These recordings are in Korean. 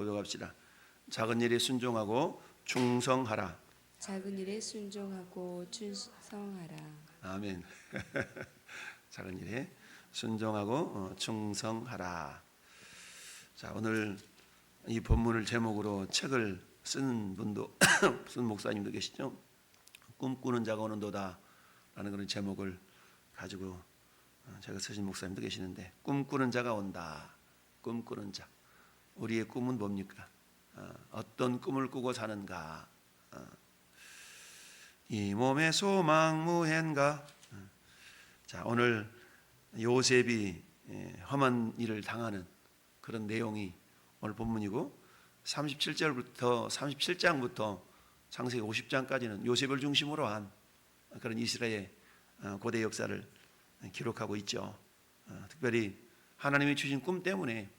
고백합시다. 작은 일에 순종하고 충성하라. 작은 일에 순종하고 충성하라. 아멘. 작은 일에 순종하고 충성하라. 자, 오늘 이 본문을 제목으로 책을 쓴 분도 쓴 목사님도 계시죠. 꿈꾸는 자가 오는도다 라는 그런 제목을 가지고 제가 쓰신 목사님도 계시는데, 꿈꾸는 자가 온다. 꿈꾸는 자. 우리의 꿈은 뭡니까? 어떤 꿈을 꾸고 사는가? 이 몸의 소망 무해인가? 자, 오늘 요셉이 험한 일을 당하는 그런 내용이 오늘 본문이고, 37장부터 창세기 50장까지는 요셉을 중심으로 한 그런 이스라엘 고대 역사를 기록하고 있죠. 특별히 하나님이 주신 꿈 때문에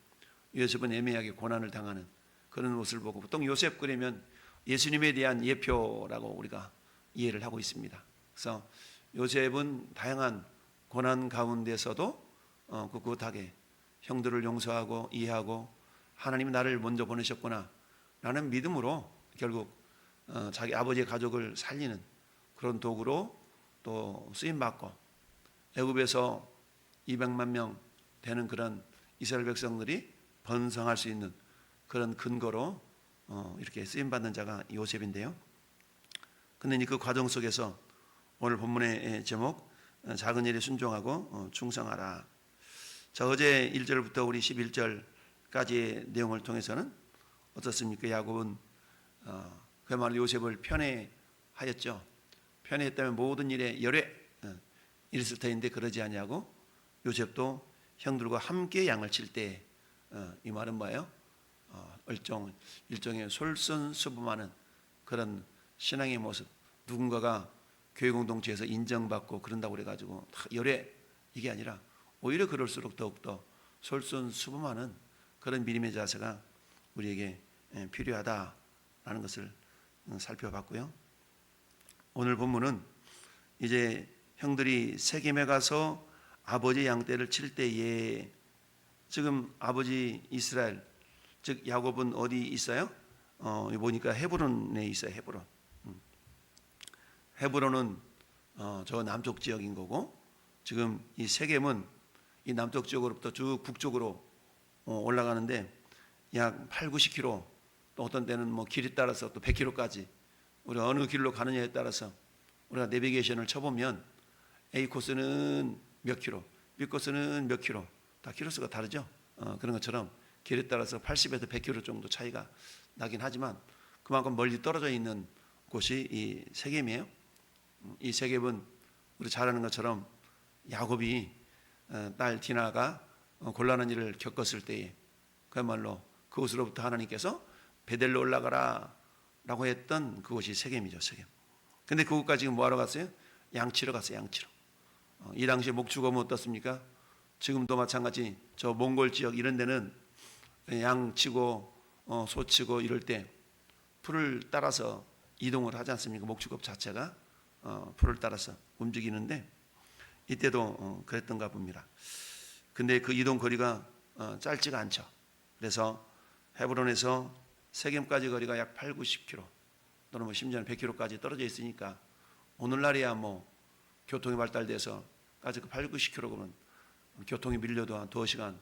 요셉은 애매하게 고난을 당하는 그런 모습을 보고, 보통 요셉 그러면 예수님에 대한 예표라고 우리가 이해를 하고 있습니다. 그래서 요셉은 다양한 고난 가운데서도 꿋꿋하게 형들을 용서하고 이해하고, 하나님이 나를 먼저 보내셨구나 라는 믿음으로 결국 자기 아버지의 가족을 살리는 그런 도구로 또 쓰임받고, 애굽에서 200만 명 되는 그런 이스라엘 백성들이 번성할 수 있는 그런 근거로 이렇게 쓰임받는 자가 요셉인데요. 근데 그 과정 속에서 오늘 본문의 제목, 작은 일에 순종하고 충성하라. 자, 어제 1절부터 우리 11절까지의 내용을 통해서는 어떻습니까? 야곱은 그야말로 요셉을 편애하였죠. 편애했다면 모든 일에 열애 이랬을 터인데 그러지 아니하고, 요셉도 형들과 함께 양을 칠 때, 이 말은 뭐예요? 일종의 솔선수범하는 그런 신앙의 모습, 누군가가 교회 공동체에서 인정받고 그런다고 그래가지고 열애 이게 아니라 오히려 그럴수록 더욱더 솔선수범하는 그런 믿음의 자세가 우리에게 필요하다라는 것을 살펴봤고요. 오늘 본문은 이제 형들이 세겜에 가서 아버지 양떼를 칠 때에, 지금 아버지 이스라엘, 즉 야곱은 어디 있어요? 보니까 헤브론에 있어요. 헤브론은 저 남쪽 지역인 거고, 지금 이 세겜은 이 남쪽 지역으로부터 쭉 북쪽으로 올라가는데 약 8, 90km, 또 어떤 때는 뭐 길에 따라서 또 100km까지, 우리가 어느 길로 가느냐에 따라서 우리가 내비게이션을 쳐보면 A 코스는 몇 킬로, B 코스는 몇 킬로, 다 키로수가 다르죠. 그런 것처럼 길에 따라서 80에서 100km 정도 차이가 나긴 하지만 그만큼 멀리 떨어져 있는 곳이 이 세겜이에요. 이 세겜은 우리 잘 아는 것처럼 야곱이 딸 디나가 곤란한 일을 겪었을 때에 그야말로 그곳으로부터 하나님께서 베델로 올라가라 라고 했던 그곳이 세겜이죠. 세겜. 근데 그곳까지 지금 뭐하러 갔어요? 양치러 갔어요. 양치러. 이 당시에 목축업은 어떻습니까? 지금도 마찬가지 저 몽골 지역 이런 데는 양 치고 소 치고 이럴 때 풀을 따라서 이동을 하지 않습니까? 목축업 자체가 풀을 따라서 움직이는데, 이때도 그랬던가 봅니다. 근데 그 이동 거리가 짧지가 않죠. 그래서 헤브론에서 세겜까지 거리가 약 8, 90km 또는 뭐 심지어는 100km까지 떨어져 있으니까, 오늘날이야 뭐 교통이 발달돼서 아직 그 8, 90km면 교통이 밀려도 한 2시간,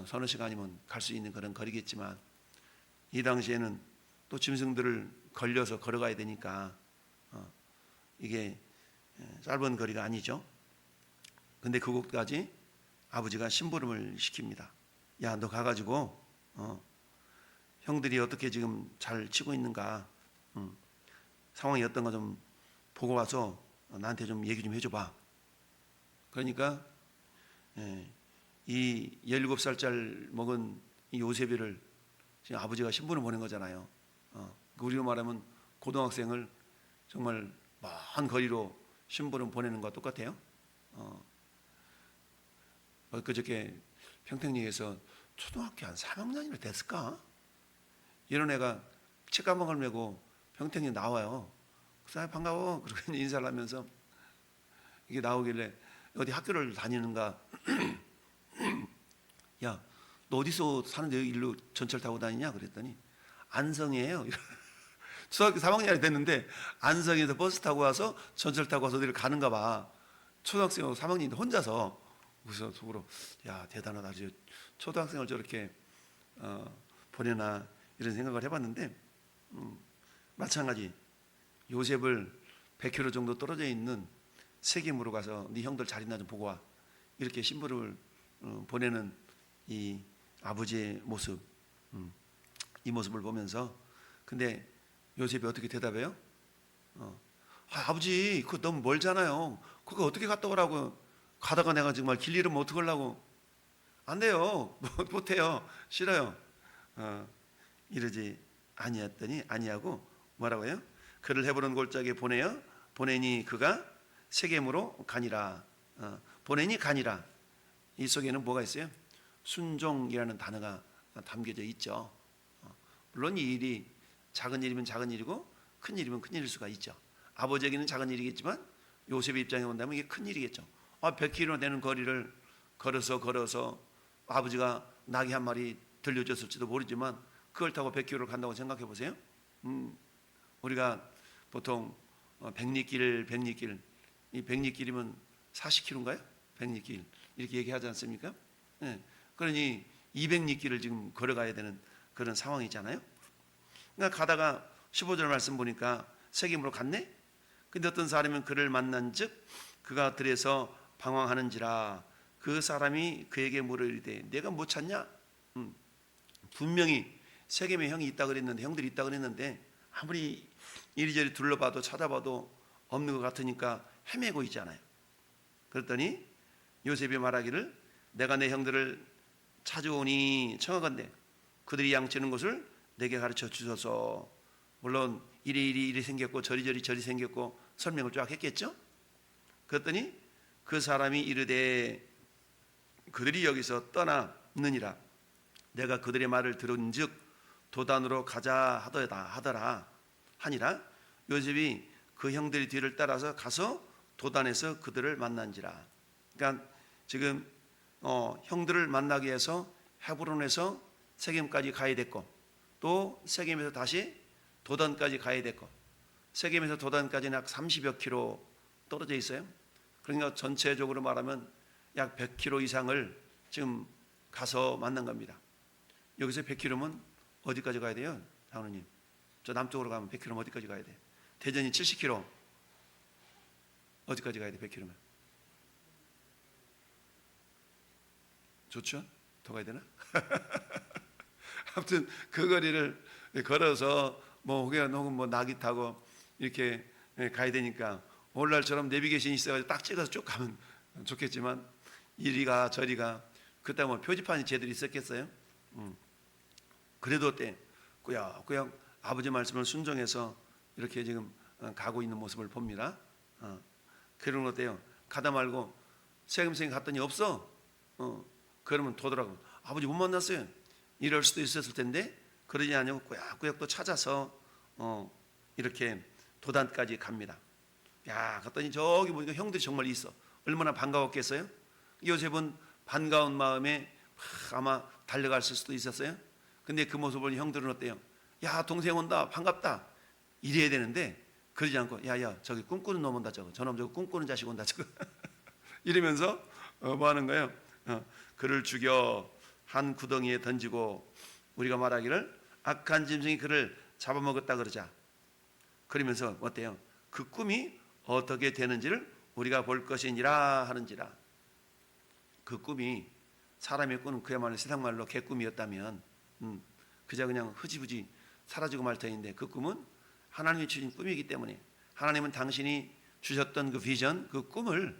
서너 시간이면 갈 수 있는 그런 거리겠지만, 이 당시에는 또 짐승들을 걸려서 걸어가야 되니까 이게 짧은 거리가 아니죠. 근데 그곳까지 아버지가 심부름을 시킵니다. 야, 너 가가지고 형들이 어떻게 지금 잘 치고 있는가, 상황이 어떤가 좀 보고 와서 나한테 좀 얘기 좀 해줘봐. 그러니까 이 17살짜리 먹은 이 요셉이를 지금 아버지가 신분을 보낸 거잖아요. 우리로 말하면 고등학생을 정말 먼 거리로 신분을 보내는 것과 똑같아요. 그저께 평택역에서 초등학교 한 3학년이나 됐을까? 이런 애가 책가방을 메고 평택역 나와요. 그래서 반가워 그렇게 인사를 하면서 이게 나오길래 어디 학교를 다니는가? 야, 너 어디서 사는데 일로 전철 타고 다니냐 그랬더니 안성이에요. 초등학교 3학년이 됐는데 안성에서 버스 타고 와서 전철 타고 와서 어디를 가는가 봐. 초등학생하고 3학년인데 혼자서. 그래서 속으로 야 대단하다. 초등학생을 저렇게 보내나 이런 생각을 해봤는데 마찬가지 요셉을 100km 정도 떨어져 있는 세겜으로 가서 네 형들 잘 있나 좀 보고 와. 이렇게 신부를 보내는 이 아버지의 모습, 이 모습을 보면서 근데 요셉이 어떻게 대답해요? 아버지 그거 너무 멀잖아요. 그거 어떻게 갔다 오라고. 가다가 내가 정말 길 잃으면 어떡하려고. 안 돼요. 못해요. 싫어요. 이러지 아니했더니 아니하고 뭐라고 해요? 그를 헤브론 골짜기에 보내니 그가 세겜으로 가니라. 보내니 가니라. 이 속에는 뭐가 있어요? 순종이라는 단어가 담겨져 있죠. 물론 이 일이 작은 일이면 작은 일이고 큰 일이면 큰 일일 수가 있죠. 아버지에게는 작은 일이겠지만 요셉의 입장에 본다면 이게 큰 일이겠죠. 100km 되는 거리를 걸어서 아버지가 나귀 한 마리 들려줬을지도 모르지만 그걸 타고 100km를 간다고 생각해 보세요. 우리가 보통 백리길 이 백리길이면 40km인가요? 백리길 이렇게 얘기하지 않습니까? 네. 그러니 200리길을 지금 걸어가야 되는 그런 상황이잖아요. 그러니까 가다가 15절 말씀 보니까 세겜으로 갔네. 근데 어떤 사람은 그를 만난즉 그가 들에서 방황하는지라. 그 사람이 그에게 물으리되 내가 못 찾냐? 분명히 세겜에 형이 있다 그랬는데 형들이 있다 그랬는데 아무리 이리저리 둘러봐도 찾아봐도 없는 것 같으니까 헤매고 있잖아요. 그랬더니 요셉이 말하기를 내가 내 형들을 찾아오니 청하건대 그들이 양치는 곳을 내게 가르쳐 주소서. 물론 이리 생겼고 저리 생겼고 설명을 쫙 했겠죠. 그랬더니 그 사람이 이르되 그들이 여기서 떠나느니라. 내가 그들의 말을 들은즉 도단으로 가자 하더라 하니라. 요셉이 그 형들의 뒤를 따라서 가서 도단에서 그들을 만난지라. 그러니까 지금 형들을 만나기 위해서 헤브론에서 세겜까지 가야 됐고 또 세겜에서 다시 도단까지 가야 됐고 세겜에서 도단까지는 약 30여 킬로 떨어져 있어요. 그러니까 전체적으로 말하면 약 100km 이상을 지금 가서 만난 겁니다. 여기서 100km면 어디까지 가야 돼요? 장로님, 저 남쪽으로 가면 100km 어디까지 가야 돼? 대전이 70km 어디까지 가야 돼? 100km면 좋죠? 더 가야 되나? 아무튼 그 거리를 걸어서 혹은 나귀 타고 이렇게 가야 되니까 오늘날처럼 내비게이션이 있어가지고 딱 찍어서 쭉 가면 좋겠지만 이리가 저리가 그때 표지판이 제대로 있었겠어요? 그래도 어때? 꾸역꾸역 아버지 말씀을 순종해서 이렇게 지금 가고 있는 모습을 봅니다. 그러면 어때요? 가다 말고 세금생이 갔더니 없어. 그러면 도더라고. 아버지 못 만났어요. 이럴 수도 있었을 텐데 그러지 않고 꾸역꾸역 또 찾아서 이렇게 도단까지 갑니다. 야, 갔더니 저기 보니까 형들이 정말 있어. 얼마나 반가웠겠어요? 요셉은 반가운 마음에 아마 달려갔을 수도 있었어요. 근데 그 모습을 보니 형들은 어때요? 야, 동생 온다, 반갑다 이래야 되는데 그러지 않고 야야 저기 꿈꾸는 놈 온다 저놈 저거 꿈꾸는 자식 온다 저거 이러면서 뭐 하는 거예요? 그를 죽여 한 구덩이에 던지고 우리가 말하기를 악한 짐승이 그를 잡아먹었다 그러자. 그러면서 어때요? 그 꿈이 어떻게 되는지를 우리가 볼 것이니라 하는지라. 그 꿈이 사람의 꿈은 그야말로 세상말로 개꿈이었다면 그저 그냥 흐지부지 사라지고 말 터인데 그 꿈은 하나님이 주신 꿈이기 때문에 하나님은 당신이 주셨던 그 비전, 그 꿈을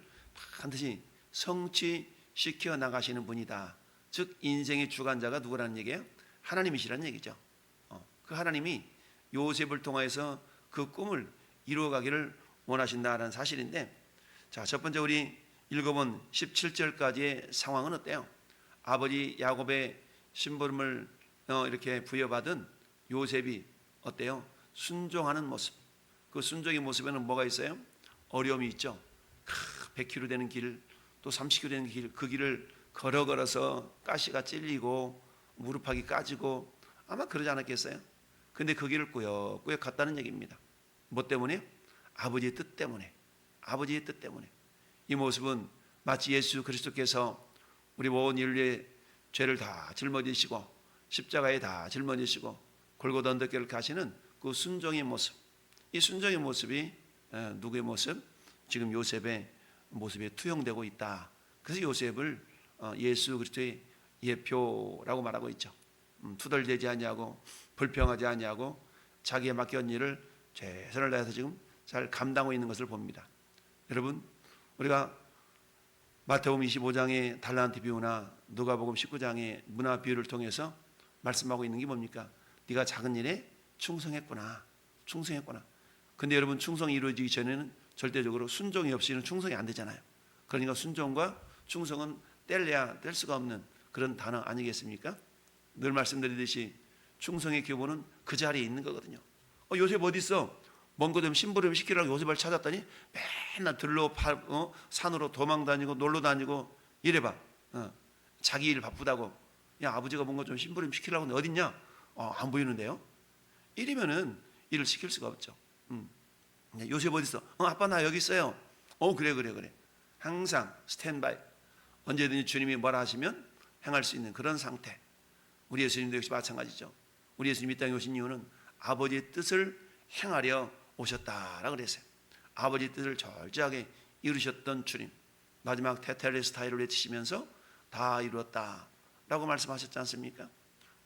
반드시 성취시켜 나가시는 분이다. 즉 인생의 주관자가 누구라는 얘기예요? 하나님이시라는 얘기죠. 그 하나님이 요셉을 통해서 그 꿈을 이루어가기를 원하신다는 사실인데, 자, 첫 번째 우리 읽어본 17절까지의 상황은 어때요? 아버지 야곱의 심부름을 이렇게 부여받은 요셉이 어때요? 순종하는 모습. 그 순종의 모습에는 뭐가 있어요? 어려움이 있죠. 100km 되는 길, 또 30km 되는 길, 그 길을 걸어서 가시가 찔리고 무릎팍이 까지고 아마 그러지 않았겠어요? 근데 그 길을 꾸역꾸역 갔다는 얘기입니다. 뭐 때문에? 아버지의 뜻 때문에. 아버지의 뜻 때문에. 이 모습은 마치 예수 그리스도께서 우리 온 인류의 죄를 다 짊어지시고 십자가에 다 짊어지시고 골고다 언덕길을 가시는 그 순종의 모습. 이 순종의 모습이 누구의 모습? 지금 요셉의 모습에 투영되고 있다. 그래서 요셉을 예수 그리스도의 예표라고 말하고 있죠. 투덜대지 아니하고 불평하지 아니하고 자기에 맡겨온 일을 최선을 다해서 지금 잘 감당하고 있는 것을 봅니다. 여러분, 우리가 마태복음 25장의 달란트 비유나 누가복음 19장의 문화 비유를 통해서 말씀하고 있는 게 뭡니까? 네가 작은 일에 충성했구나. 충성했구나. 근데 여러분, 충성이 이루어지기 전에는 절대적으로 순종이 없이는 충성이 안 되잖아요. 그러니까 순종과 충성은 뗄래야 뗄 수가 없는 그런 단어 아니겠습니까? 늘 말씀드리듯이 충성의 기본은 그 자리에 있는 거거든요. 요셉 어디 있어? 먼 곳에 심부름 시키라고 요셉을 찾았더니 맨날 들로 산으로 도망 다니고 놀러 다니고 이래봐. 자기 일 바쁘다고. 야, 아버지가 뭔가 좀 심부름 시키려고 하는데 어딨냐? 안 보이는데요? 이러면은 일을 시킬 수가 없죠. 요셉 어디 있어? 아빠 나 여기 있어요. 그래. 항상 스탠바이. 언제든지 주님이 뭐라 하시면 행할 수 있는 그런 상태. 우리 예수님도 역시 마찬가지죠. 우리 예수님 이 땅에 오신 이유는 아버지의 뜻을 행하려 오셨다라고 그랬어요. 아버지의 뜻을 철저하게 이루셨던 주님. 마지막 테텔레스타이를 외치시면서 다 이루었다라고 말씀하셨지 않습니까?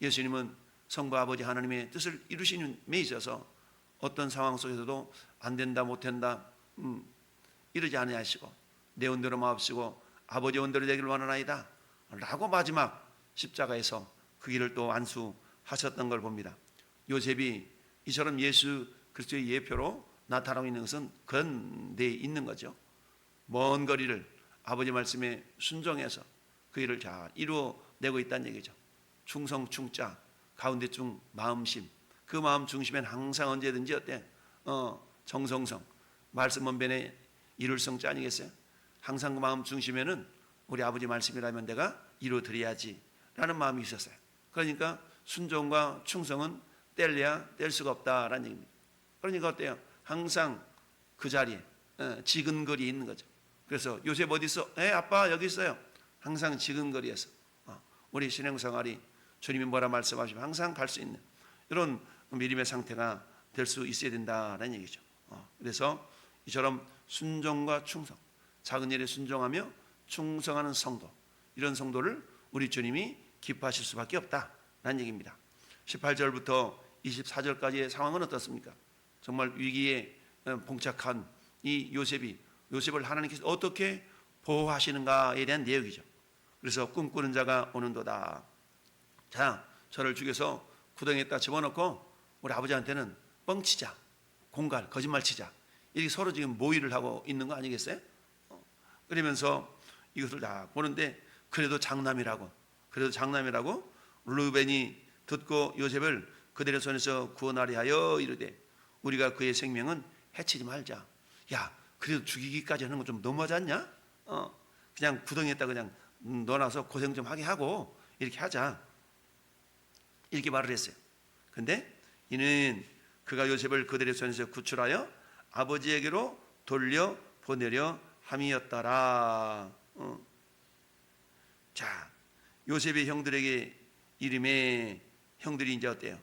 예수님은 성부 아버지 하나님의 뜻을 이루시는 데 있어서 어떤 상황 속에서도 안 된다 못 된다 이러지 아니하시고 내 온대로 마옵시고 아버지 온대로 되기를 원하나이다 라고 마지막 십자가에서 그 길을 또 안수하셨던 걸 봅니다. 요셉이 이처럼 예수 그리스도의 예표로 나타나고 있는 것은 그런 데에 있는 거죠. 먼 거리를 아버지 말씀에 순종해서 그 일을 잘 이루어내고 있다는 얘기죠. 충성 충자 가운데 중 마음심, 그 마음 중심엔 항상 언제든지 어때? 정성성 말씀 언변에 이룰 성자 아니겠어요? 항상 그 마음 중심에는 우리 아버지 말씀이라면 내가 이루어드려야지 라는 마음이 있었어요. 그러니까 순종과 충성은 뗄래야 뗄 수가 없다라는 얘기입니다. 그러니까 어때요? 항상 그 자리에 지근거리에 있는 거죠. 그래서 요셉 어디 있어? 아빠 여기 있어요. 항상 지근거리에서 우리 신앙생활이 주님이 뭐라 말씀하시면 항상 갈 수 있는 이런 믿음의 상태가 될 수 있어야 된다는 얘기죠. 그래서 이처럼 순종과 충성, 작은 일에 순종하며 충성하는 성도, 이런 성도를 우리 주님이 기뻐하실 수밖에 없다라는 얘기입니다. 18절부터 24절까지의 상황은 어떻습니까? 정말 위기에 봉착한 이 요셉을 하나님께서 어떻게 보호하시는가에 대한 내용이죠. 그래서 꿈꾸는 자가 오는도다. 자, 저를 죽여서 구덩이에다 집어넣고 우리 아버지한테는 뻥치자, 공갈, 거짓말 치자. 이렇게 서로 지금 모의를 하고 있는 거 아니겠어요? 그러면서 이것을 다 보는데 그래도 장남이라고 르벤이 듣고 요셉을 그들의 손에서 구원하려 하여 이르되 우리가 그의 생명은 해치지 말자. 야, 그래도 죽이기까지 하는 건 좀 너무하지 않냐? 그냥 구덩이에다 그냥 넣어놔서 고생 좀 하게 하고 이렇게 하자. 이렇게 말을 했어요. 근데 이는 그가 요셉을 그들의 손에서 구출하여 아버지에게로 돌려 보내려 함이었더라. 자, 요셉의 형들에게 이름에 형들이 이제 어때요?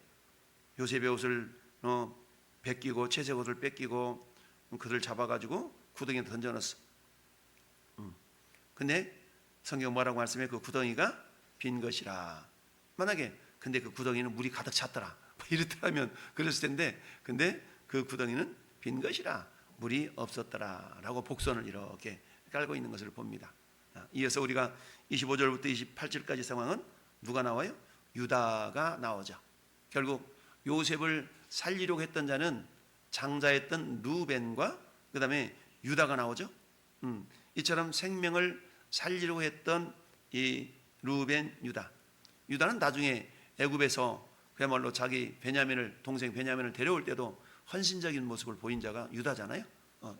요셉의 옷을 벗기고 채색 옷을 뺏기고 그들 잡아가지고 구덩이에 던져넣었어. 근데 성경 뭐라고 말씀해? 그 구덩이가 빈 것이라. 만약에 근데 그 구덩이는 물이 가득 찼더라. 이렇다면 그랬을 텐데, 근데 그 구덩이는 빈 것이라 물이 없었더라 라고 복선을 이렇게 깔고 있는 것을 봅니다. 이어서 우리가 25절부터 28절까지 상황은 누가 나와요? 유다가 나오죠. 결국 요셉을 살리려고 했던 자는 장자였던 루벤과 그 다음에 유다가 나오죠. 이처럼 생명을 살리려고 했던 이 루벤, 유다는 나중에 애굽에서 그야말로 자기 동생 베냐민을 데려올 때도 헌신적인 모습을 보인 자가 유다잖아요.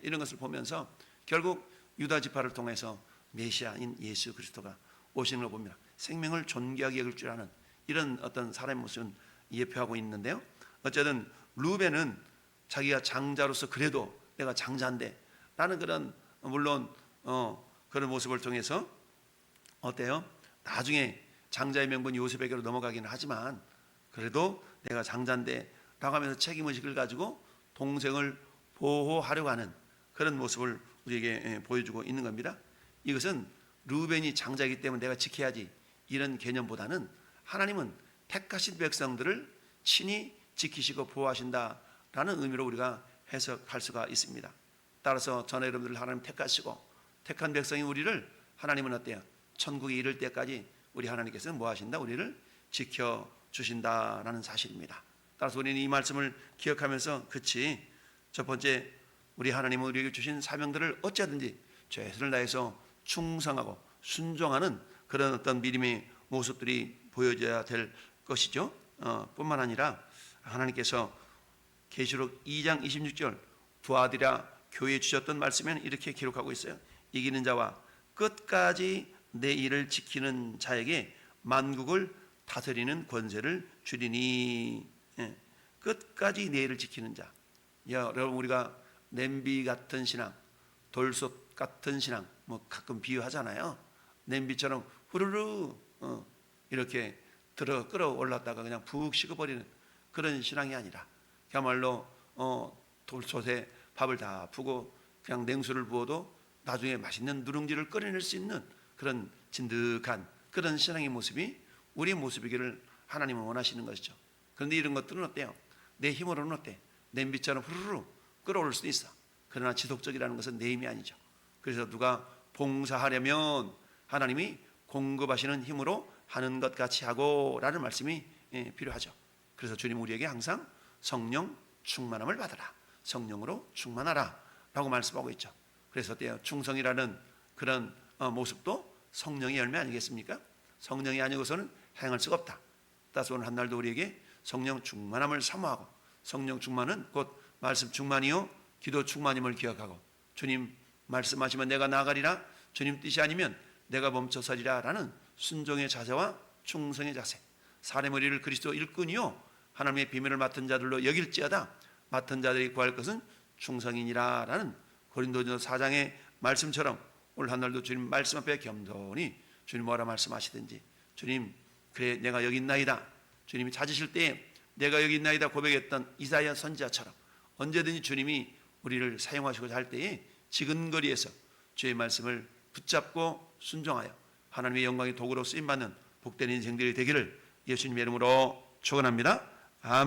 이런 것을 보면서 결국 유다 지파를 통해서 메시아인 예수 그리스도가 오시는 걸 봅니다. 생명을 존귀하게 여길 줄 아는 이런 어떤 사람의 모습은 예표하고 있는데요. 어쨌든 루벤은 자기가 장자로서 그래도 내가 장자인데 라는 그런 물론 그런 모습을 통해서 어때요? 나중에 장자의 명분 요셉에게로 넘어가기는 하지만 그래도 내가 장자인데 라고 하면서 책임의식을 가지고 동생을 보호하려고 하는 그런 모습을 우리에게 보여주고 있는 겁니다. 이것은 루벤이 장자이기 때문에 내가 지켜야지 이런 개념보다는 하나님은 택하신 백성들을 친히 지키시고 보호하신다라는 의미로 우리가 해석할 수가 있습니다. 따라서 저는 여러분들 하나님 택하시고 택한 백성인 우리를 하나님은 어때요? 천국에 이를 때까지 우리 하나님께서는 뭐 하신다? 우리를 지켜주신다라는 사실입니다. 따라서 우리는 이 말씀을 기억하면서 그치 첫 번째 우리 하나님은 우리에게 주신 사명들을 어찌하든지 최선을 다해서 충성하고 순종하는 그런 어떤 믿음의 모습들이 보여져야 될 것이죠. 뿐만 아니라 하나님께서 계시록 2장 26절 부하들아 교회에 주셨던 말씀에는 이렇게 기록하고 있어요. 이기는 자와 끝까지 내 일을 지키는 자에게 만국을 다스리는 권세를 주리니. 끝까지 내 일을 지키는 자. 여러분 우리가 냄비 같은 신앙, 돌솥 같은 신앙 뭐 가끔 비유하잖아요. 냄비처럼 후루루 이렇게 끌어올랐다가 그냥 푹 식어버리는 그런 신앙이 아니라 그야말로 돌솥에 밥을 다 푸고 그냥 냉수를 부어도 나중에 맛있는 누룽지를 끓여낼 수 있는 그런 진득한 그런 신앙의 모습이 우리의 모습이기를 하나님은 원하시는 것이죠. 그런데 이런 것들은 어때요? 내 힘으로는 어때? 냄비처럼 후루루 끌어올 수도 있어. 그러나 지속적이라는 것은 내 힘이 아니죠. 그래서 누가 봉사하려면 하나님이 공급하시는 힘으로 하는 것 같이 하고 라는 말씀이 필요하죠. 그래서 주님 우리에게 항상 성령 충만함을 받아라, 성령으로 충만하라 라고 말씀하고 있죠. 그래서 어때요? 충성이라는 그런 모습도 성령의 열매 아니겠습니까? 성령이 아니고서는 행할 수가 없다. 따라서 오늘 한날도 우리에게 성령 충만함을 사모하고 성령 충만은 곧 말씀 충만이요 기도 충만임을 기억하고 주님 말씀하시면 내가 나아가리라, 주님 뜻이 아니면 내가 멈춰서리라 라는 순종의 자세와 충성의 자세, 사람의 의를 그리스도 일꾼이요 하나님의 비밀을 맡은 자들로 여길지어다 맡은 자들이 구할 것은 충성이니라 라는 고린도전서 4장의 말씀처럼 오늘 한날도 주님 말씀 앞에 겸손히 주님 뭐라 말씀하시든지 주님 그래 내가 여기 있나이다, 주님이 찾으실 때에 내가 여기 있나이다 고백했던 이사야 선지자처럼 언제든지 주님이 우리를 사용하시고자 할 때에 지근거리에서 주의 말씀을 붙잡고 순종하여 하나님의 영광의 도구로 쓰임받는 복된 인생들이 되기를 예수님의 이름으로 축원합니다. 아멘.